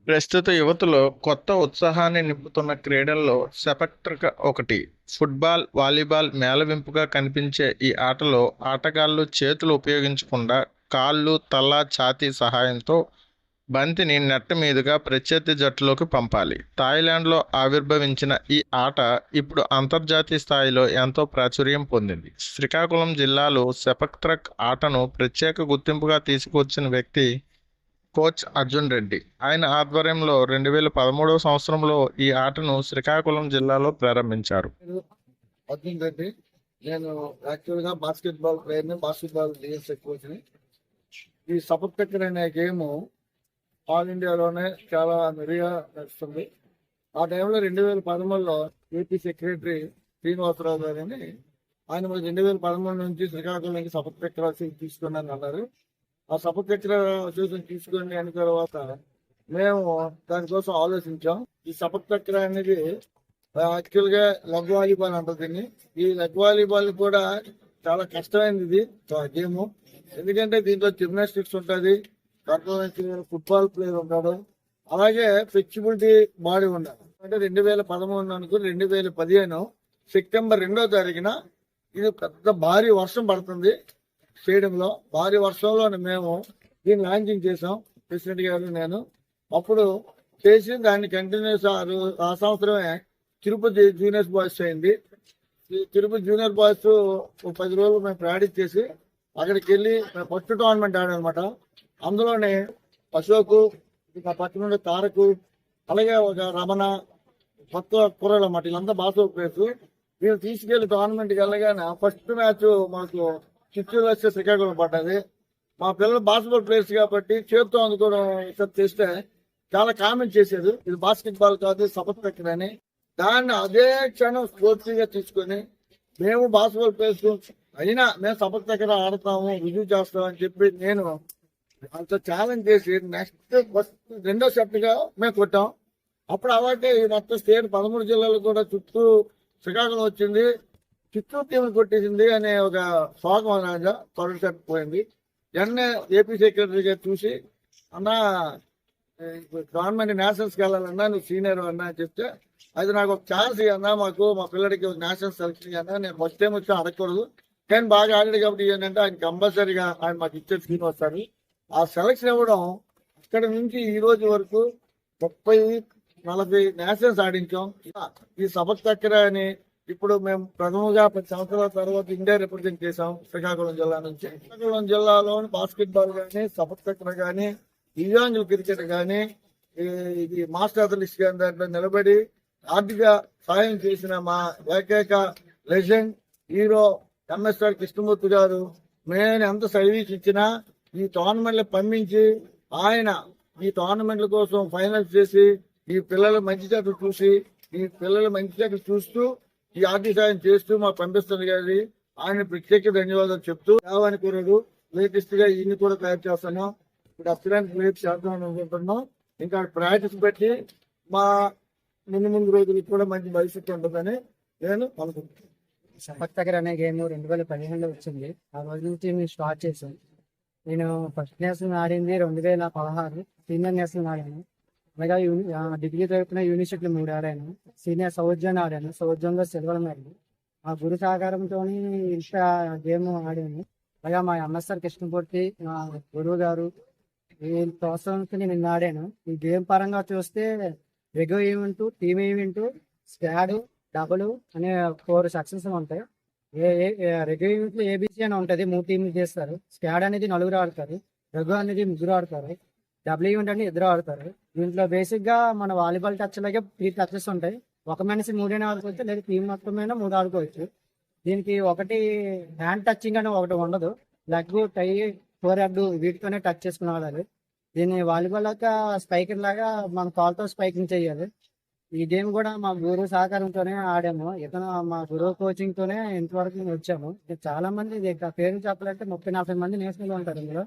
ప్రస్తుత యువతలో కొత్త ఉత్సాహాన్ని నింపుతున్న క్రీడల్లో సెపక్ ఒకటి. ఫుట్బాల్, వాలీబాల్ మేళవింపుగా కనిపించే ఈ ఆటలో ఆటగాళ్లు చేతులు ఉపయోగించకుండా కాళ్ళు, తల, ఛాతీ సహాయంతో బంతిని నెట్ మీదుగా ప్రత్యర్థి జట్టులోకి పంపాలి. థాయిలాండ్లో ఆవిర్భవించిన ఈ ఆట ఇప్పుడు అంతర్జాతీయ స్థాయిలో ఎంతో ప్రాచుర్యం పొందింది. శ్రీకాకుళం జిల్లాలో సెపక్ ఆటను ప్రత్యేక గుర్తింపుగా తీసుకువచ్చిన వ్యక్తి కోచ్ అర్జున్ రెడ్డి. ఆయన ఆధ్వర్యంలో 2013 సంవత్సరంలో ఈ ఆటను శ్రీకాకుళం జిల్లాలో ప్రారంభించారు. పేరు అర్జున్ రెడ్డి. నేను యాక్చువల్ గా బాస్కెట్బాల్ ప్లేయర్ ని, బాస్కెట్బాల్ కోచ్ని. ఈ సపక్ టక్కర్ అనే గేమ్ ఆల్ ఇండియాలోనే చాలా మెరుగ్గా నడుస్తుంది. ఆ టైంలో 2013లో ఏపీ సెక్రటరీ శ్రీనివాసరావు గారని ఆయన 2013 నుంచి శ్రీకాకుళంకి సపక్ టక్కర్ తీసుకున్నాను అన్నారు. ఆ సపక్ టక్కర్ తీసుకుని అయిన తర్వాత మేము దానికోసం ఆలోచించాం. ఈ సపక్ టక్కర్ అనేది యాక్చువల్ గా లెగ్ వాలీబాల్ అంటారు దీన్ని. ఈ లెగ్ వాలీబాల్ కూడా చాలా కష్టమైనది ఇది గేమ్. ఎందుకంటే దీంట్లో జిమ్నాస్టిక్స్ ఉంటుంది, ఫుట్బాల్ ప్లేయర్ ఉంటాడు, అలాగే ఫ్లెక్సిబిలిటీ బాడీ ఉండాలి. అంటే 2013 అనుకో 2015 సెప్టెంబర్ 2వ తారీఖున ఇది పెద్ద భారీ వర్షం పడుతుంది స్టేడియంలో. భారీ వర్షంలో మేము దీన్ని లాంచింగ్ చేసాం, ప్రెసిడెంట్ గారు నేను. అప్పుడు చేసి దాన్ని కంటిన్యూస్ ఆ సంవత్సరమే తిరుపతి జూనియర్ బాయ్స్ అయింది. ఈ తిరుపతి జూనియర్ బాయ్స్ 10 రోజులు మేము ప్రాక్టీస్ చేసి అక్కడికి వెళ్ళి ఫస్ట్ టోర్నమెంట్ ఆడామన్నమాట. అందులోనే అశోక్, పక్కన తారకు, అలాగే ఒక రమణ, కొత్త కుర్రలు అన్నమాట. వీళ్ళంతా బాగా ప్లేయర్స్. వీళ్ళు తీసుకెళ్లి టోర్నమెంట్కి వెళ్ళగానే ఫస్ట్ మ్యాచ్ మాకు చిత్తూరు వచ్చే శ్రీకాకుళం పడ్డది. మా పిల్లలు బాస్కెట్బాల్ ప్లేయర్స్ కాబట్టి చేతితో అందుకోవడం చేస్తే చాలా కామెంట్ చేసేది, ఇది బాస్కెట్ బాల్ కాదు సపక్ టక్కర్ అని. దాన్ని అదే క్షణం స్ఫూర్తిగా తీసుకొని మేము బాస్కెట్బాల్ ప్లేయర్స్ అయినా మేము సపక్ టక్కర్ ఆడతాము, రుజువు చేస్తాం అని చెప్పి నేను అంత ఛాలెంజ్ చేసి నెక్స్ట్ రెండో సెట్ గా మేము కొట్టాం. అప్పుడు అలాగే ఈ మొత్తం స్టేట్ 13 జిల్లాలు కూడా చుట్టూ శ్రీకాకుళం వచ్చింది, చిత్తూరు టీం కొట్టేసింది అనే ఒక శోకం రాజా త్వరగా చెప్పిపోయింది. వెంటనే ఏపీ సెక్రటరీ గారు చూసి, అన్నా గవర్నమెంట్ నేషనల్స్కి వెళ్ళాలన్నా, నువ్వు సీనియర్ అన్నా అని చెప్తే, అది నాకు ఒక ఛాన్స్ అన్నా, మాకు మా పిల్లడికి నేషనల్ సెలక్షన్ అన్నా, నేను ఫస్ట్ టైం వచ్చి అడగకూడదు కానీ బాగా ఆడాడు కాబట్టి ఏంటంటే ఆయన కంపల్సరీగా ఆయన మాకు ఇచ్చే సీన్ వస్తారు. ఆ సెలక్షన్ ఇవ్వడం అక్కడ నుంచి ఈ రోజు వరకు 30-40 నేషనల్స్ ఆడించాం. ఈ సపక్ టక్కర్ అని ఇప్పుడు మేము ప్రథమంగా 10 సంవత్సరాల తర్వాత ఇండియా రిప్రజెంట్ చేసాం శ్రీకాకుళం జిల్లా నుంచి. శ్రీకాకుళం జిల్లాలోని బాస్కెట్బాల్ కానీ, సపక్ టక్కర్ కానీ, దివ్యాంగుల క్రికెట్ కానీ, ఇది మాస్టర్ అథ్లెటిక్స్ కానీ దాంట్లో నిలబడి ఆర్థిక సాయం చేసిన మా ఏకైక లెజెండ్ హీరో ఎంఎస్ఆర్ కృష్ణమూర్తి గారు మేము ఎంత సర్వీస్ ఇచ్చినా ఈ టోర్నమెంట్లు పంపించి ఆయన ఈ టోర్నమెంట్ల కోసం ఫైనల్స్ చేసి ఈ పిల్లల మంచి చెట్లు చూసి, ఈ పిల్లల మంచి చెట్లు చూస్తూ ఈ ఆర్థిక సాయం చేస్తూ మాకు పంపిస్తుంది కానీ ఆయన ప్రత్యేక ధన్యవాదాలు చెప్తూ రావాలని కోరాడు. లేటెస్ట్ గా ఇన్ని కూడా తయారు చేస్తున్నాం. ఇప్పుడు అప్సరానికి ప్లేట్ చేద్దాం అనుకుంటున్నాం. ఇంకా ప్రాక్టీస్ పెట్టి మా ముందు రోజులకు కూడా మంచి భవిష్యత్తు ఉంటుందని నేను అనుకుంటున్నాను. సపక్ టక్కర్ అనే గేమ్ 2015లో వచ్చింది. ఆ రోజు నుంచి మేము స్టార్ట్ చేసాం. నేను ఫస్ట్ నేషనల్ ఆడింది 2016, సీనియర్ నేషనల్ ఆడాను. అలాగే డిగ్రీ తరపున యూనివర్సిటీలో 3 ఆడాను. సీనియర్ సౌత్ జోన్ ఆడాను, సౌత్ జోన్లో సిల్వర్ మెడల్. మా గురు సహకారంతో ఇంత గేమ్ ఆడాను. అలాగే మా ఎంఎస్ఆర్ కృష్ణమూర్తి, మా గురువు గారు వీళ్ళ ప్రోత్సాహంతో నేను ఆడాను. ఈ గేమ్ పరంగా చూస్తే regu event, team event, squad, double అనే 4 సెక్షన్స్ ఉంటాయి. రెగో ఈవెంట్ లో ఏబిసి అని ఉంటది, 3 టీంలు చేస్తారు. స్క్వాడ్ అనేది 4 ఆడతారు, రెగో అనేది 3 ఆడతారు, డబుల్ ఈవెంట్ అంటే 2 ఆడతారు. దీంట్లో బేసిక్ గా మన వాలీబాల్ టచ్ లాగే 3 టచెస్ ఉంటాయి. ఒక మనిషి 3 ఆడుకోవచ్చు, లేదా టీం మొత్తం మీద 3 ఆడుకోవచ్చు. దీనికి ఒకటి హ్యాండ్ టచింగ్ అని ఒకటి ఉండదు. లెగ్, టై, ఫోర్ హెడ్ వీటితోనే టచ్ చేసుకుని ఆడాలి. దీన్ని వాలీబాల్ లాగా స్పైకర్ లాగా మన కాల్తో స్పైకింగ్ చేయాలి. ఈ గేమ్ కూడా మా గురువు సహకారంతోనే ఆడాము. ఇతను మా గురువు కోచింగ్ తోనే ఇంతవరకు వచ్చాము. చాలా మంది పేరు చెప్పాలంటే 30-40 మంది నేషనల్ ఉంటారు. ఇందులో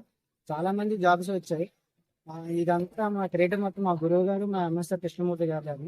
చాలా మంది జాబ్స్ వచ్చాయి. ఇదంతా మా క్రియేటర్ మొత్తం మా గురువు గారు, మా ఎంఎస్ఆర్ కృష్ణమూర్తి గారు.